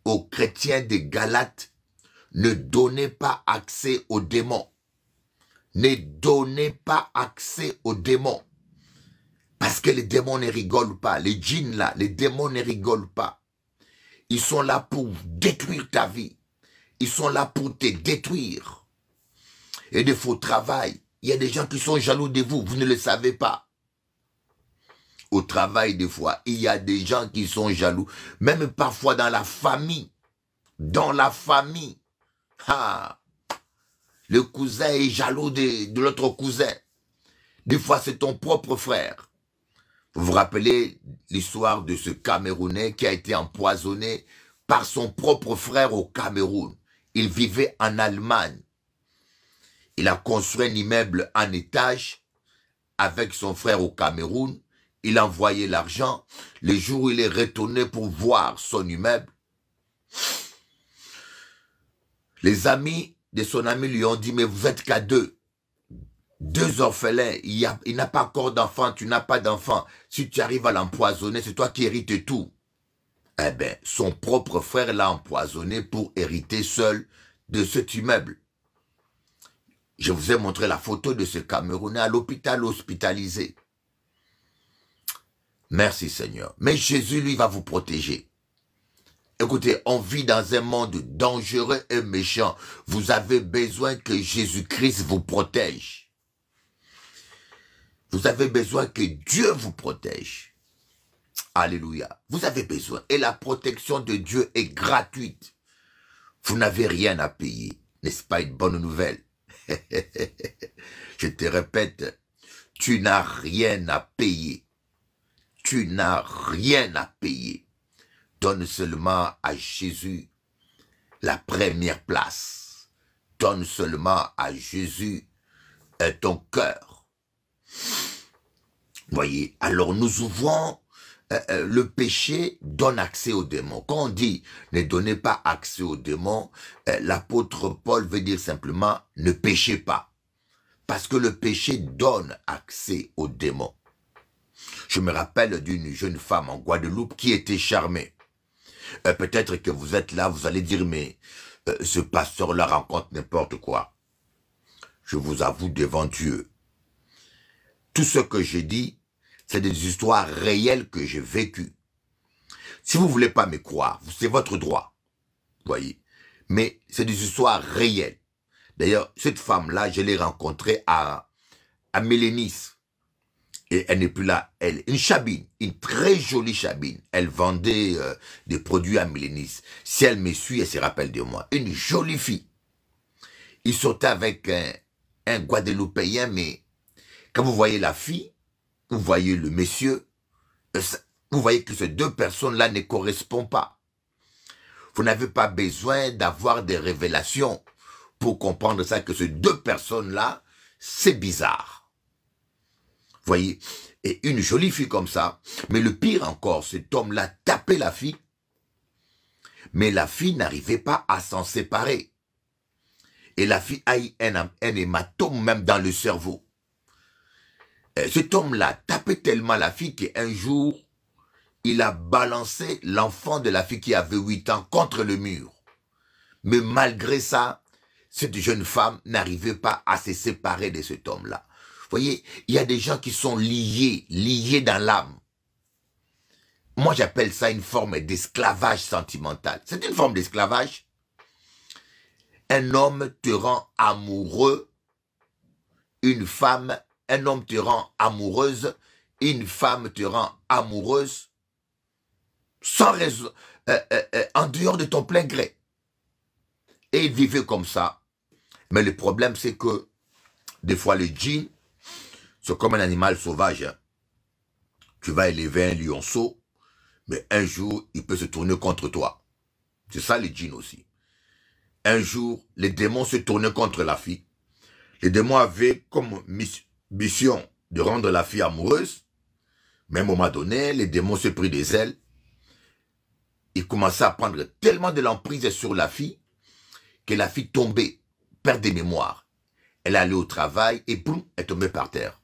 aux chrétiens des Galates, ne donnez pas accès aux démons. Ne donnez pas accès aux démons. Parce que les démons ne rigolent pas. Les djinns là, les démons ne rigolent pas. Ils sont là pour détruire ta vie. Ils sont là pour te détruire. Et des faux travail. Il y a des gens qui sont jaloux de vous. Vous ne le savez pas. Au travail, des fois, il y a des gens qui sont jaloux. Même parfois dans la famille. Dans la famille. Ah, le cousin est jaloux de l'autre cousin. Des fois, c'est ton propre frère. Vous vous rappelez l'histoire de ce Camerounais qui a été empoisonné par son propre frère au Cameroun. Il vivait en Allemagne. Il a construit un immeuble en étage avec son frère au Cameroun. Il a envoyé l'argent. Le jour où il est retourné pour voir son immeuble, les amis de son ami lui ont dit, mais vous êtes qu'à deux. Deux orphelins, il n'a pas encore d'enfant, tu n'as pas d'enfant. Si tu arrives à l'empoisonner, c'est toi qui hérites tout. Eh bien, son propre frère l'a empoisonné pour hériter seul de cet immeuble. Je vous ai montré la photo de ce Camerounais à l'hôpital hospitalisé. Merci Seigneur. Mais Jésus, lui, va vous protéger. Écoutez, on vit dans un monde dangereux et méchant. Vous avez besoin que Jésus-Christ vous protège. Vous avez besoin que Dieu vous protège. Alléluia. Vous avez besoin. Et la protection de Dieu est gratuite. Vous n'avez rien à payer. N'est-ce pas une bonne nouvelle? Je te répète, tu n'as rien à payer. Tu n'as rien à payer. Donne seulement à Jésus la première place. Donne seulement à Jésus ton cœur. Voyez, alors nous ouvrons, le péché donne accès aux démons. Quand on dit ne donnez pas accès aux démons, l'apôtre Paul veut dire simplement ne péchez pas. Parce que le péché donne accès aux démons. Je me rappelle d'une jeune femme en Guadeloupe qui était charmée. Peut-être que vous êtes là, vous allez dire, mais ce pasteur-là raconte n'importe quoi. Je vous avoue devant Dieu. Tout ce que je dis, c'est des histoires réelles que j'ai vécues. Si vous ne voulez pas me croire, c'est votre droit. Voyez. Mais c'est des histoires réelles. D'ailleurs, cette femme-là, je l'ai rencontrée à Mélénis. Et elle n'est plus là. Elle, une chabine, une très jolie chabine. Elle vendait des produits à Mélénis. Si elle me suit, elle se rappelle de moi. Une jolie fille. Il sortait avec un Guadeloupéen, mais quand vous voyez la fille, vous voyez le monsieur, vous voyez que ces deux personnes-là ne correspondent pas. Vous n'avez pas besoin d'avoir des révélations pour comprendre ça, que ces deux personnes-là, c'est bizarre. Voyez, et une jolie fille comme ça, mais le pire encore, cet homme-là tapait la fille, mais la fille n'arrivait pas à s'en séparer. Et la fille a eu un hématome même dans le cerveau. Cet homme-là tapait tellement la fille qu'un jour, il a balancé l'enfant de la fille qui avait 8 ans contre le mur. Mais malgré ça, cette jeune femme n'arrivait pas à se séparer de cet homme-là. Vous voyez, il y a des gens qui sont liés dans l'âme. Moi, j'appelle ça une forme d'esclavage sentimental. C'est une forme d'esclavage. Un homme te rend amoureux, un homme te rend amoureuse, une femme te rend amoureuse, sans raison, en dehors de ton plein gré. Et ils vivaient comme ça. Mais le problème, c'est que, des fois, le djinn, c'est comme un animal sauvage. Hein. Tu vas élever un lionceau, mais un jour, il peut se tourner contre toi. C'est ça les djinns aussi. Un jour, les démons se tournaient contre la fille. Les démons avaient comme mission de rendre la fille amoureuse. Mais à un moment donné, les démons se prirent des ailes. Ils commençaient à prendre tellement de l'emprise sur la fille que la fille tombait, perdait mémoire. Elle allait au travail et boum, elle tombait par terre.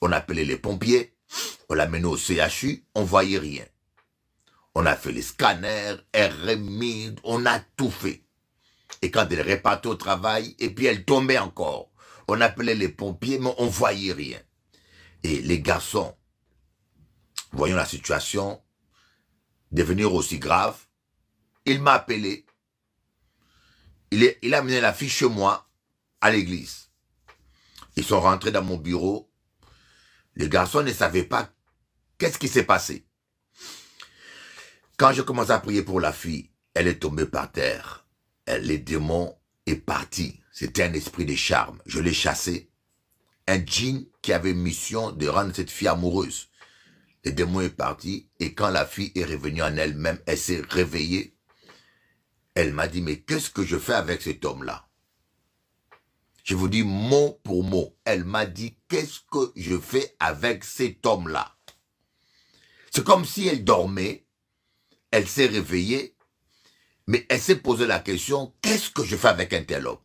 On appelait les pompiers, on l'a menée au CHU, on voyait rien. On a fait les scanners, RMI, on a tout fait. Et quand elle repartait au travail, et puis elle tombait encore. On appelait les pompiers, mais on voyait rien. Et les garçons, voyant la situation devenir aussi grave, il m'a appelé. Il a amené la fille chez moi, à l'église. Ils sont rentrés dans mon bureau. Les garçons ne savaient pas qu'est-ce qui s'est passé. Quand je commence à prier pour la fille, elle est tombée par terre. Les démons est parti. C'était un esprit de charme. Je l'ai chassé. Un djinn qui avait mission de rendre cette fille amoureuse. Le démon est parti. Et quand la fille est revenue en elle-même, elle s'est réveillée. Elle m'a dit, mais qu'est-ce que je fais avec cet homme-là? Je vous dis mot pour mot. Elle m'a dit, qu'est-ce que je fais avec cet homme-là? C'est comme si elle dormait. Elle s'est réveillée. Mais elle s'est posé la question, qu'est-ce que je fais avec un tel homme?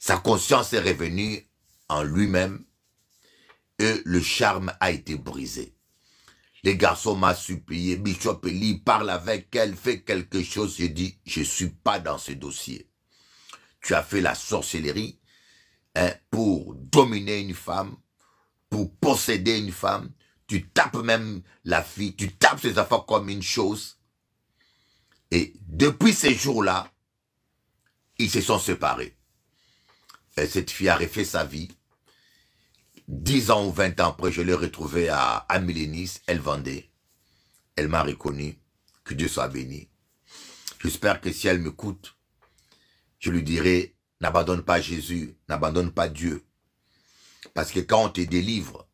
Sa conscience est revenue en lui-même et le charme a été brisé. Les garçons m'ont supplié, Bishop Eli parle avec elle, fait quelque chose. J'ai dit, je ne suis pas dans ce dossier. Tu as fait la sorcellerie pour dominer une femme, pour posséder une femme. Tu tapes même la fille, tu tapes ses affaires comme une chose. Et depuis ces jours-là, ils se sont séparés. Et cette fille a refait sa vie. 10 ans ou 20 ans après, je l'ai retrouvée à Milénis, elle vendait. Elle m'a reconnu. Que Dieu soit béni. J'espère que si elle m'écoute, je lui dirai, n'abandonne pas Jésus, n'abandonne pas Dieu. Parce que quand on te délivre,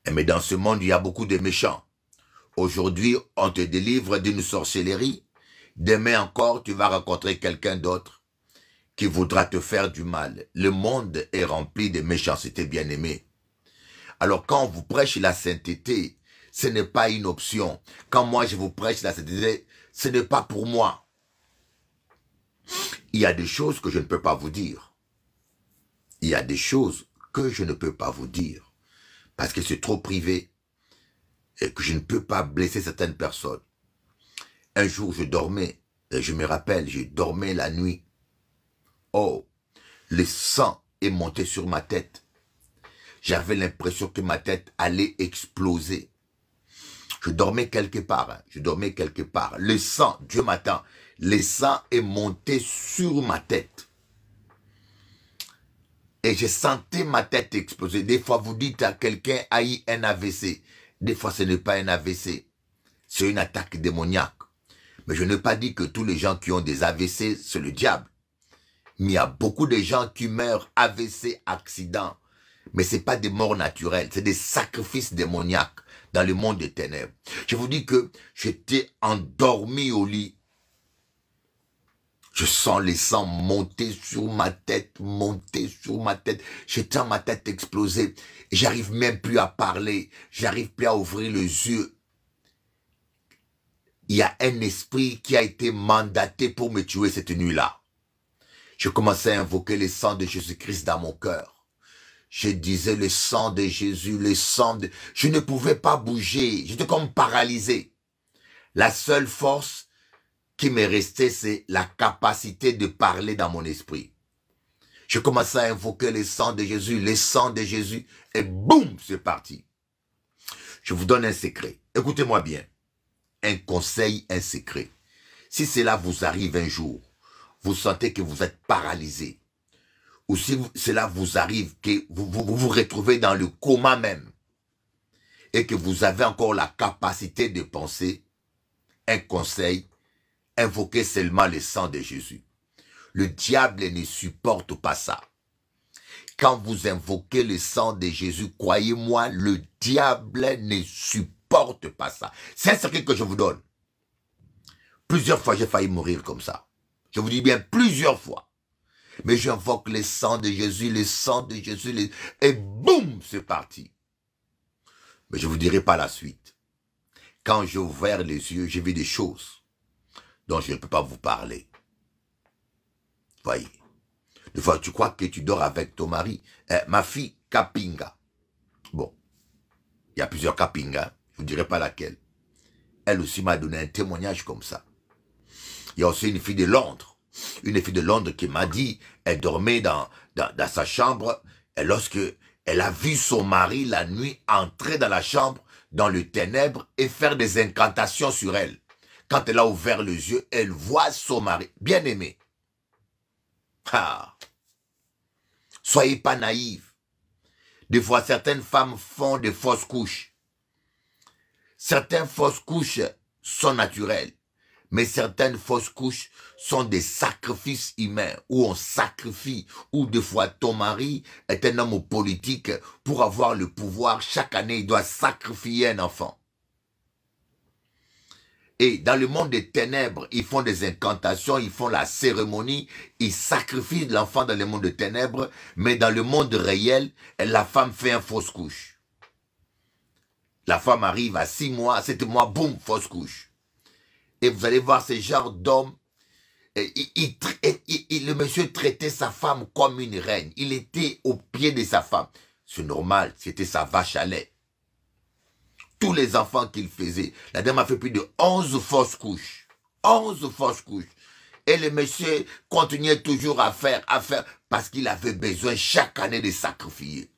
mais dans ce monde, il y a beaucoup de méchants. Aujourd'hui, on te délivre d'une sorcellerie. Demain encore, tu vas rencontrer quelqu'un d'autre qui voudra te faire du mal. Le monde est rempli de méchanceté, bien-aimé. Alors quand on vous prêche la sainteté, ce n'est pas une option. Quand moi je vous prêche la sainteté, ce n'est pas pour moi. Il y a des choses que je ne peux pas vous dire. Il y a des choses que je ne peux pas vous dire. Parce que c'est trop privé. Et que je ne peux pas blesser certaines personnes. Un jour, je dormais. Et je me rappelle, je dormais la nuit. Oh, le sang est monté sur ma tête. J'avais l'impression que ma tête allait exploser. Je dormais quelque part. Hein. Je dormais quelque part. Le sang, Dieu m'attend. Le sang est monté sur ma tête. Et je sentais ma tête exploser. Des fois, vous dites à quelqu'un a eu un AVC. Des fois, ce n'est pas un AVC. C'est une attaque démoniaque. Mais je n'ai pas dit que tous les gens qui ont des AVC, c'est le diable. Mais il y a beaucoup de gens qui meurent AVC, accident. Mais ce n'est pas des morts naturelles, c'est des sacrifices démoniaques dans le monde des ténèbres. Je vous dis que j'étais endormi au lit. Je sens les sangs monter sur ma tête, monter sur ma tête. Je sens ma tête exploser. J'arrive même plus à parler. J'arrive plus à ouvrir les yeux. Il y a un esprit qui a été mandaté pour me tuer cette nuit-là. Je commençais à invoquer le sang de Jésus-Christ dans mon cœur. Je disais le sang de Jésus, le sang de... Je ne pouvais pas bouger. J'étais comme paralysé. La seule force qui me restait, c'est la capacité de parler dans mon esprit. Je commençais à invoquer le sang de Jésus, et boum, c'est parti. Je vous donne un secret. Écoutez-moi bien. Un conseil, un secret. Si cela vous arrive un jour, vous sentez que vous êtes paralysé, ou si cela vous arrive, que vous retrouvez dans le coma même, et que vous avez encore la capacité de penser, un conseil, invoquez seulement le sang de Jésus. Le diable ne supporte pas ça. Quand vous invoquez le sang de Jésus, croyez-moi, le diable ne supporte pas ça. C'est un secret que je vous donne. Plusieurs fois, j'ai failli mourir comme ça. Je vous dis bien plusieurs fois. Mais j'invoque le sang de Jésus, le sang de Jésus, et boum, c'est parti. Mais je vous dirai pas la suite. Quand j'ai ouvert les yeux, j'ai vu des choses dont je ne peux pas vous parler. Voyez. Des fois, tu crois que tu dors avec ton mari. Ma fille, Kapinga. Bon, il y a plusieurs Kapinga, je ne vous dirai pas laquelle. Elle aussi m'a donné un témoignage comme ça. Il y a aussi une fille de Londres. Une fille de Londres qui m'a dit, elle dormait dans sa chambre, et lorsque elle a vu son mari la nuit entrer dans la chambre, dans le ténèbre, et faire des incantations sur elle. Quand elle a ouvert les yeux, elle voit son mari, bien aimé. Ah. Soyez pas naïfs. Des fois, certaines femmes font des fausses couches. Certaines fausses couches sont naturelles. Mais certaines fausses couches sont des sacrifices humains, où on sacrifie, où des fois ton mari est un homme politique, pour avoir le pouvoir, chaque année il doit sacrifier un enfant. Et dans le monde des ténèbres, ils font des incantations, ils font la cérémonie, ils sacrifient l'enfant dans le monde des ténèbres, mais dans le monde réel, la femme fait une fausse couche. La femme arrive à 6 mois, 7 mois, boum, fausse couche. Et vous allez voir ce genre d'homme, le monsieur traitait sa femme comme une reine. Il était au pied de sa femme. C'est normal, c'était sa vache à lait. Tous les enfants qu'il faisait, la dame a fait plus de 11 fausses couches. 11 fausses couches. Et le monsieur continuait toujours à faire, parce qu'il avait besoin chaque année de sacrifier.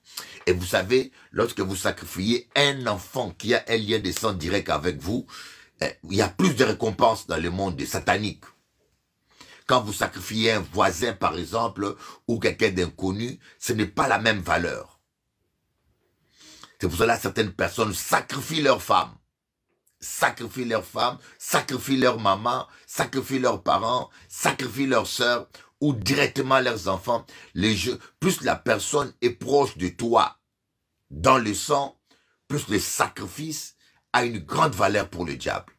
Et vous savez, lorsque vous sacrifiez un enfant qui a un lien de sang direct avec vous, il y a plus de récompenses dans le monde satanique. Quand vous sacrifiez un voisin, par exemple, ou quelqu'un d'inconnu, ce n'est pas la même valeur. C'est pour cela que certaines personnes sacrifient leurs femmes. Sacrifient leurs femmes, sacrifient leur maman, sacrifient leurs parents, sacrifient leurs sœurs, ou directement leurs enfants. Plus la personne est proche de toi dans le sang, plus le sacrifice a une grande valeur pour le diable.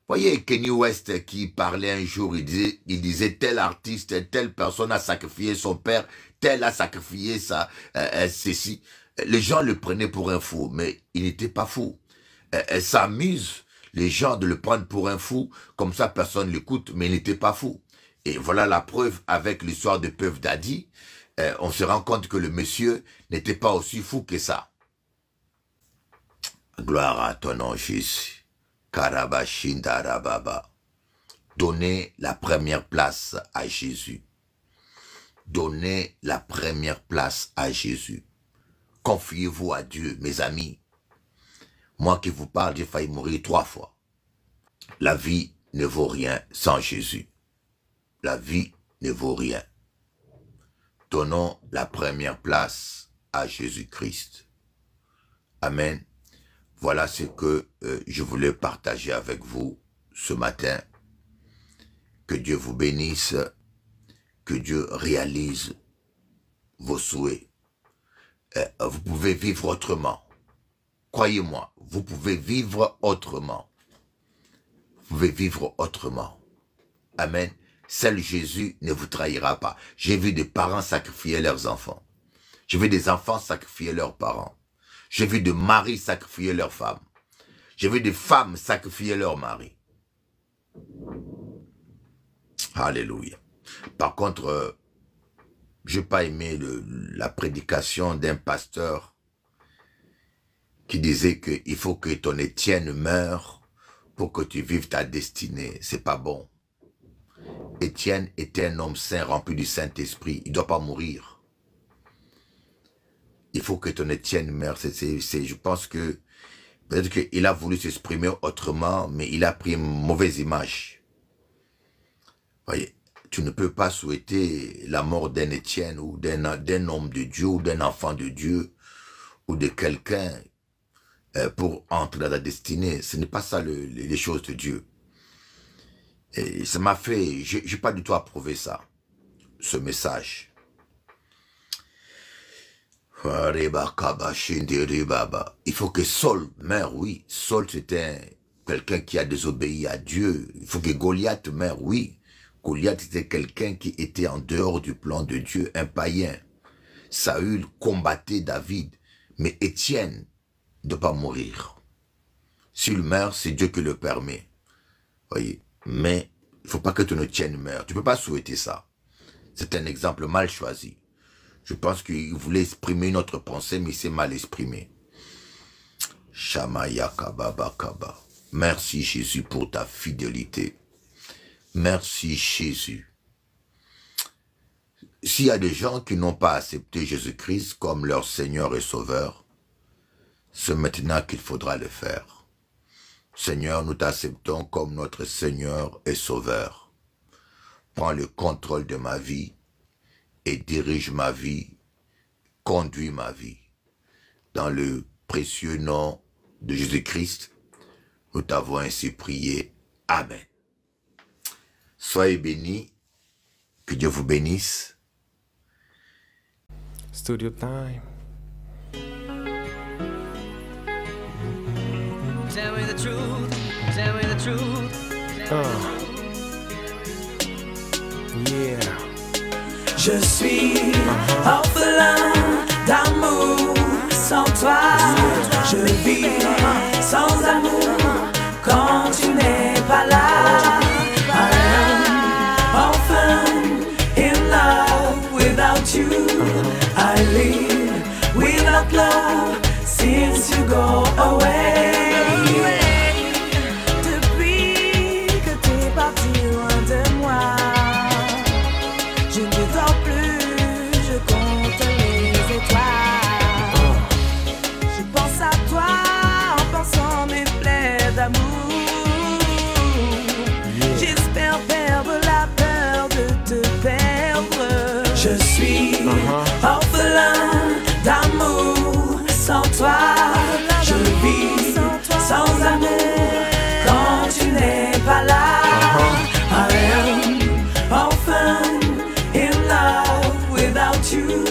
Voyez Kanye West qui parlait un jour, il disait tel artiste, telle personne a sacrifié son père, tel a sacrifié ceci. Les gens le prenaient pour un fou, mais il n'était pas fou. Elle s'amuse, les gens, de le prendre pour un fou, comme ça personne ne l'écoute, mais il n'était pas fou. Et voilà la preuve avec l'histoire de Puff Daddy. On se rend compte que le monsieur n'était pas aussi fou que ça. Gloire à ton nom, Jésus. Karabashindarababa. Donnez la première place à Jésus. Donnez la première place à Jésus. Confiez-vous à Dieu, mes amis. Moi qui vous parle, j'ai failli mourir 3 fois. La vie ne vaut rien sans Jésus. La vie ne vaut rien. Donnons la première place à Jésus-Christ. Amen. Voilà ce que je voulais partager avec vous ce matin. Que Dieu vous bénisse, que Dieu réalise vos souhaits. Vous pouvez vivre autrement. Croyez-moi, vous pouvez vivre autrement. Vous pouvez vivre autrement. Amen. Seul Jésus ne vous trahira pas. J'ai vu des parents sacrifier leurs enfants. J'ai vu des enfants sacrifier leurs parents. J'ai vu des maris sacrifier leurs femmes. J'ai vu des femmes sacrifier leurs maris. Alléluia. Par contre, je n'ai pas aimé la prédication d'un pasteur qui disait qu'il faut que ton Étienne meure pour que tu vives ta destinée. C'est pas bon. Étienne était un homme saint rempli du Saint-Esprit. Il ne doit pas mourir. Il faut que ton Étienne meure. Je pense que peut-être qu'il a voulu s'exprimer autrement, mais il a pris une mauvaise image. Voyez, tu ne peux pas souhaiter la mort d'un Étienne ou d'un homme de Dieu ou d'un enfant de Dieu ou de quelqu'un pour entrer dans la destinée. Ce n'est pas ça les choses de Dieu. Et ça m'a fait, j'ai pas du tout approuvé ça, ce message. Il faut que Saul meure, oui. Saul, c'était quelqu'un qui a désobéi à Dieu. Il faut que Goliath meure, oui. Goliath était quelqu'un qui était en dehors du plan de Dieu, un païen. Saül combattait David, mais Étienne ne doit pas mourir. S'il meurt, c'est Dieu qui le permet. Voyez, mais il ne faut pas que ton Étienne meure. Tu ne peux pas souhaiter ça. C'est un exemple mal choisi. Je pense qu'il voulait exprimer une autre pensée, mais il s'est mal exprimé. Shamaya Kababa Kaba. Merci Jésus pour ta fidélité. Merci Jésus. S'il y a des gens qui n'ont pas accepté Jésus-Christ comme leur Seigneur et Sauveur, c'est maintenant qu'il faudra le faire. Seigneur, nous t'acceptons comme notre Seigneur et Sauveur. Prends le contrôle de ma vie et dirige ma vie, conduis ma vie. Dans le précieux nom de Jésus-Christ, nous t'avons ainsi prié. Amen. Soyez bénis, que Dieu vous bénisse. Studio time. Tell me the truth, tell me the truth. Yeah. Je suis orphelin d'amour sans toi. Je vis sans amour quand tu n'es pas là. I am orphan in love without you. I live without love since you go away. Depuis que t'es parti loin de moi, je ne dors plus, je compte les étoiles. Je pense à toi en pensant mes plaies d'amour. J'espère perdre la peur de te perdre. Je suis orphelin d'amour sans toi. Je vis sans amour quand tu n'es pas là. I am orphan in love without you.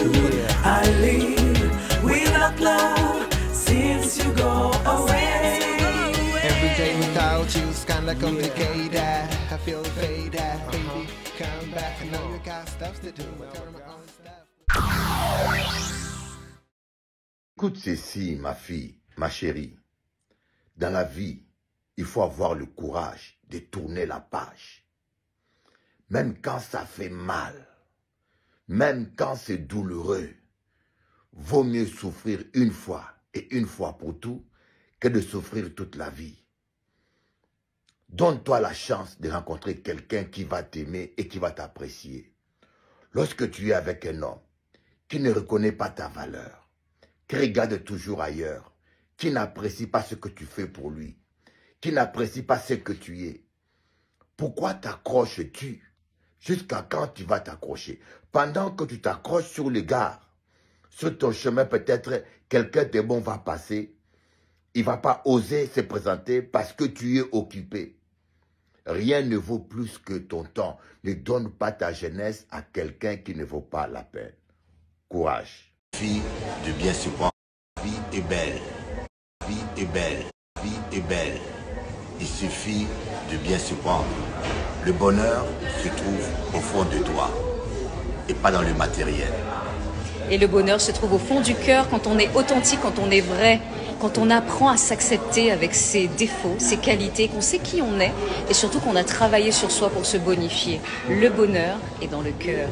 I live without love since you go away. Every day without you's kinda complicated. I feel faded. Baby, come back. I know you got stuff to do. Got my own stuff. Écoute ceci, ma fille, ma chérie. Dans la vie, il faut avoir le courage de tourner la page. Même quand ça fait mal, même quand c'est douloureux, vaut mieux souffrir une fois et une fois pour tout que de souffrir toute la vie. Donne-toi la chance de rencontrer quelqu'un qui va t'aimer et qui va t'apprécier. Lorsque tu es avec un homme qui ne reconnaît pas ta valeur, qui regarde toujours ailleurs, qui n'apprécie pas ce que tu fais pour lui, qui n'apprécie pas ce que tu es, pourquoi t'accroches-tu? Jusqu'à quand tu vas t'accrocher? Pendant que tu t'accroches sur le gare, sur ton chemin peut-être quelqu'un de bon va passer, il ne va pas oser se présenter parce que tu es occupé. Rien ne vaut plus que ton temps. Ne donne pas ta jeunesse à quelqu'un qui ne vaut pas la peine. Courage. Fille de bien se prendre. La vie est belle. La vie est belle. La vie est belle. Il suffit de bien se prendre. Le bonheur se trouve au fond de toi et pas dans le matériel. Et le bonheur se trouve au fond du cœur quand on est authentique, quand on est vrai, quand on apprend à s'accepter avec ses défauts, ses qualités, qu'on sait qui on est et surtout qu'on a travaillé sur soi pour se bonifier. Le bonheur est dans le cœur.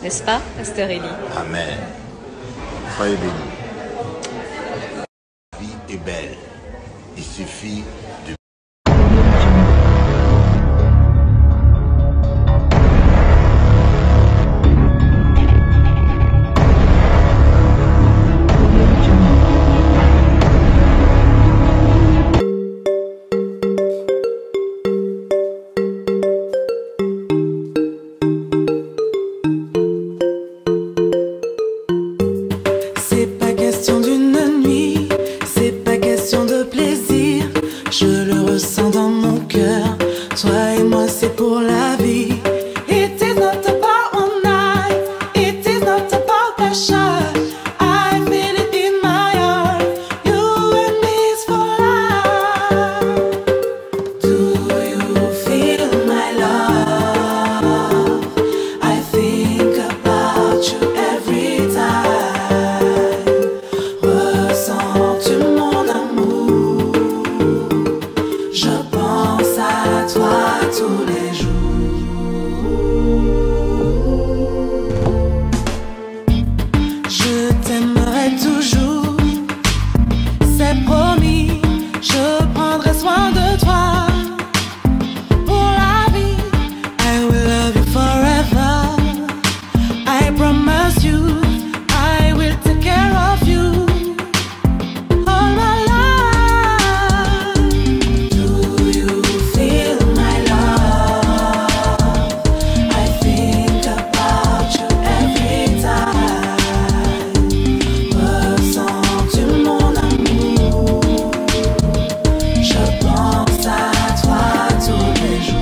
N'est-ce pas, Pasteur Elie? Amen. Soyez bénis. La vie est belle. Il suffit de... C'est pas question d'une nuit, c'est pas question de plaisir. Je le promise you I will take care of you all my life. Do you feel my love? I think about you every time. Ressens-tu mon amour? Je pense à toi tous les jours.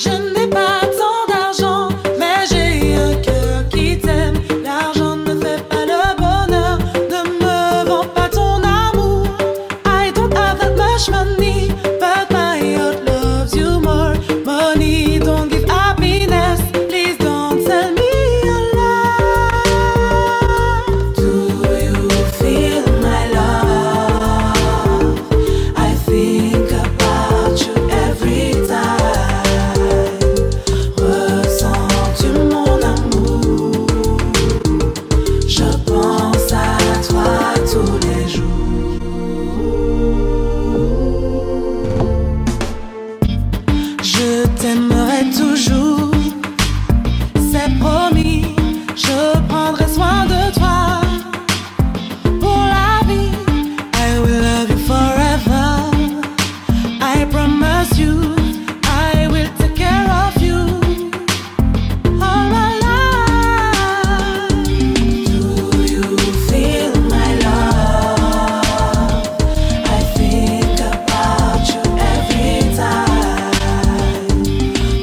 Je n'ai pas tant d'argent, mais j'ai un cœur qui t'aime. L'argent ne fait pas le bonheur, ne me vends pas ton amour. I don't have that much money, but my heart loves you more. Money don't give happiness, please don't tell me a lie. Do you feel my love? I think about you every time. Ressens-tu mon amour? Je pense à toi tous les jours. Je t'aimerai toujours, c'est promis. Je prendrai soin de toi pour la vie. I will love you forever. I promise you I will take care of you all my life. Do you feel my love? I think about you every time.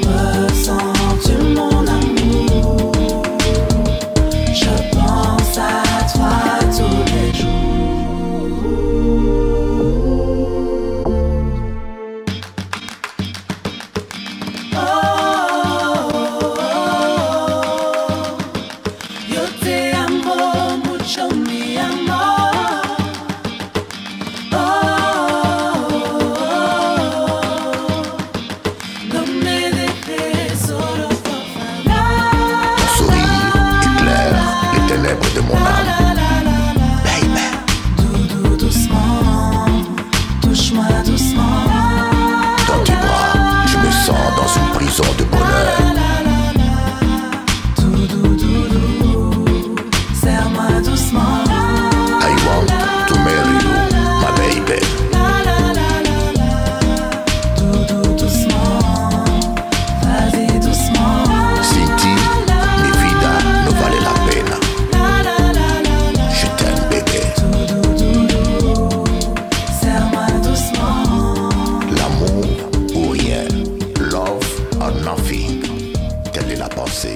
Ressens-tu mon amour? Je pense à toi tous les jours. Oh, yo te amo mucho, mi amor. Oh, no me dejes solo, por favor. Ton sourire éclaire les ténèbres de mon âme. Baby. Doudou doucement, touche-moi doucement. Dans tes bras, je me sens dans une prison de bonheur. Doudou doudou, serre-moi doucement. I want to marry you, my baby. Doudou doucement, vas-y doucement. Sin ti, mi vida no vale la pena. Je t'aime, bébé. Doudou doudou, serre-moi doucement. L'amour ou rien, love or nothing. Telle est la pensée.